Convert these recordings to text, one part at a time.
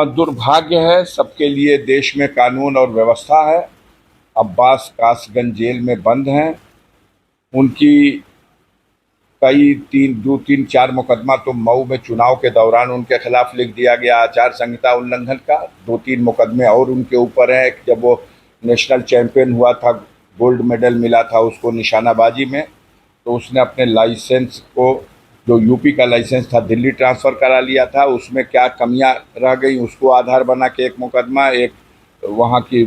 दुर्भाग्य है सबके लिए, देश में कानून और व्यवस्था है। अब्बास कासगंज जेल में बंद हैं। उनकी कई दो तीन चार मुकदमा तो मऊ में चुनाव के दौरान उनके खिलाफ लिख दिया गया आचार संहिता उल्लंघन का। 2-3 मुकदमे और उनके ऊपर हैं। जब वो नेशनल चैंपियन हुआ था, गोल्ड मेडल मिला था उसको निशानाबाजी में, तो उसने अपने लाइसेंस को, जो यूपी का लाइसेंस था, दिल्ली ट्रांसफ़र करा लिया था। उसमें क्या कमियां रह गई उसको आधार बना के एक मुकदमा, एक वहाँ की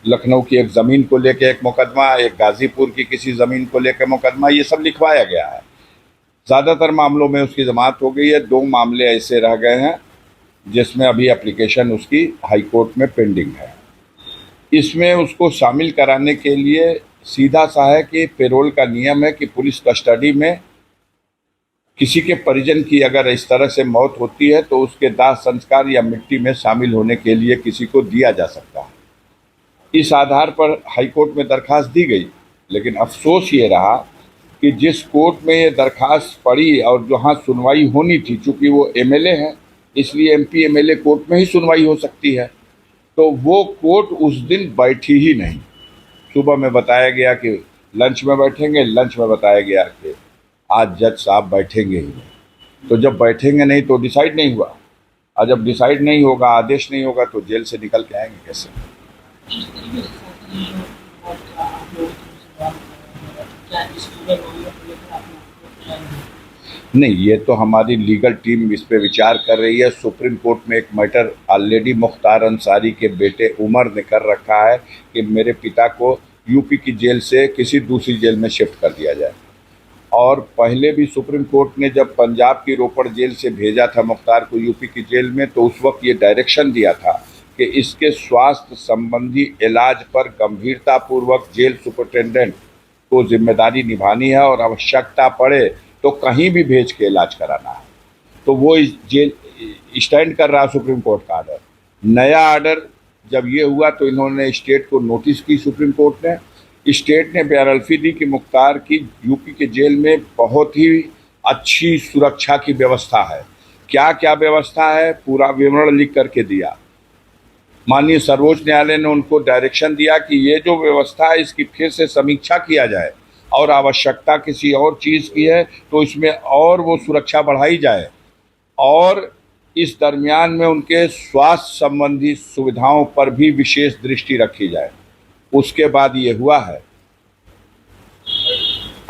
लखनऊ की एक ज़मीन को लेके एक मुकदमा, एक गाज़ीपुर की किसी ज़मीन को लेकर मुकदमा, ये सब लिखवाया गया है। ज़्यादातर मामलों में उसकी ज़मानत हो गई है। 2 मामले ऐसे रह गए हैं जिसमें अभी एप्लीकेशन उसकी हाई कोर्ट में पेंडिंग है। इसमें उसको शामिल कराने के लिए सीधा सा है कि पेरोल का नियम है कि पुलिस कस्टडी में किसी के परिजन की अगर इस तरह से मौत होती है तो उसके दाह संस्कार या मिट्टी में शामिल होने के लिए किसी को दिया जा सकता है। इस आधार पर हाईकोर्ट में दरखास्त दी गई, लेकिन अफसोस ये रहा कि जिस कोर्ट में ये दरखास्त पड़ी और जहाँ सुनवाई होनी थी, चूँकि वो एमएलए हैं इसलिए एमपी एमएलए कोर्ट में ही सुनवाई हो सकती है, तो वो कोर्ट उस दिन बैठी ही नहीं। सुबह में बताया गया कि लंच में बैठेंगे, लंच में बताया गया कि आज जज साहब बैठेंगे ही नहीं। तो जब बैठेंगे नहीं तो डिसाइड नहीं हुआ, और जब डिसाइड नहीं होगा, आदेश नहीं होगा, तो जेल से निकल के आएंगे कैसे? नहीं, ये तो हमारी लीगल टीम इस पे विचार कर रही है। सुप्रीम कोर्ट में एक मैटर ऑलरेडी मुख्तार अंसारी के बेटे उमर ने कर रखा है कि मेरे पिता को यूपी की जेल से किसी दूसरी जेल में शिफ्ट कर दिया जाए। और पहले भी सुप्रीम कोर्ट ने जब पंजाब की रोपड़ जेल से भेजा था मुख्तार को यूपी की जेल में, तो उस वक्त ये डायरेक्शन दिया था कि इसके स्वास्थ्य संबंधी इलाज पर गंभीरतापूर्वक जेल सुपरिटेंडेंट को जिम्मेदारी निभानी है और आवश्यकता पड़े तो कहीं भी भेज के इलाज कराना है। तो वो इस जेल स्टैंड कर रहा सुप्रीम कोर्ट का आर्डर। नया आर्डर जब ये हुआ तो इन्होंने स्टेट को नोटिस की, सुप्रीम कोर्ट ने। स्टेट ने बेअर्फी दी कि मुख्तार की यूपी के जेल में बहुत ही अच्छी सुरक्षा की व्यवस्था है। क्या क्या व्यवस्था है पूरा विवरण लिख करके दिया। माननीय सर्वोच्च न्यायालय ने उनको डायरेक्शन दिया कि ये जो व्यवस्था है इसकी फिर से समीक्षा किया जाए, और आवश्यकता किसी और चीज़ की है तो इसमें और वो सुरक्षा बढ़ाई जाए, और इस दरमियान में उनके स्वास्थ्य संबंधी सुविधाओं पर भी विशेष दृष्टि रखी जाए। उसके बाद ये हुआ है।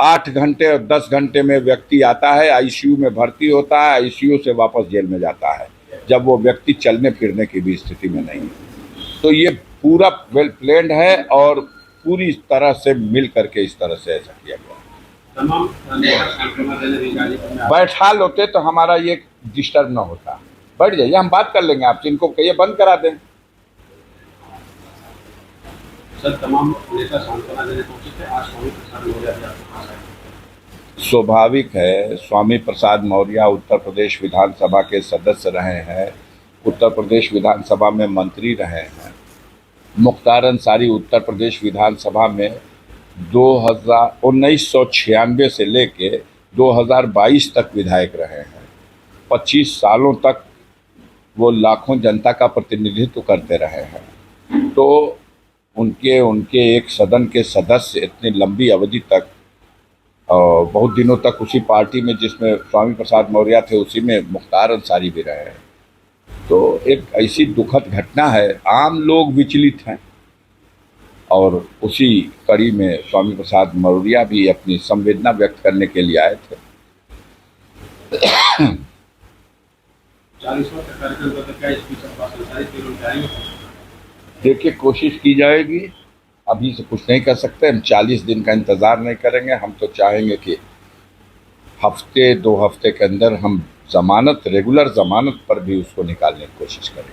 8 घंटे और 10 घंटे में व्यक्ति आता है, आईसीयू में भर्ती होता है, आईसीयू से वापस जेल में जाता है, जब वो व्यक्ति चलने फिरने की भी स्थिति में नहीं है। तो ये पूरा वेल प्लान्ड है और पूरी तरह से मिल करके इस तरह से ऐसा किया गया। बैठा लोते तो हमारा ये डिस्टर्ब ना होता। बैठ जाइए, हम बात कर लेंगे आपसे, इनको कहिए बंद करा दें। सर, तमाम नेता सांत्वना देने पहुंचे थे, आज स्वामी प्रसाद मौर्य। स्वाभाविक है, स्वामी प्रसाद मौर्य उत्तर प्रदेश विधानसभा के सदस्य रहे हैं, उत्तर प्रदेश विधानसभा में मंत्री रहे हैं। मुख्तार अंसारी उत्तर प्रदेश विधानसभा में 1996 से लेके 2022 तक विधायक रहे हैं। 25 सालों तक वो लाखों जनता का प्रतिनिधित्व करते रहे हैं। तो उनके एक सदन के सदस्य इतनी लंबी अवधि तक, बहुत दिनों तक उसी पार्टी में जिसमें स्वामी प्रसाद मौर्य थे उसी में मुख्तार अंसारी भी रहे हैं। तो एक ऐसी दुखद घटना है, आम लोग विचलित हैं, और उसी कड़ी में स्वामी प्रसाद मौर्य भी अपनी संवेदना व्यक्त करने के लिए आए थे। 40वां कार्यक्रम का क्या स्पीच? देखिए, कोशिश की जाएगी। अभी से कुछ नहीं कर सकते, हम 40 दिन का इंतज़ार नहीं करेंगे। हम तो चाहेंगे कि हफ्ते 2 हफ्ते के अंदर हम रेगुलर ज़मानत पर भी उसको निकालने की कोशिश करें।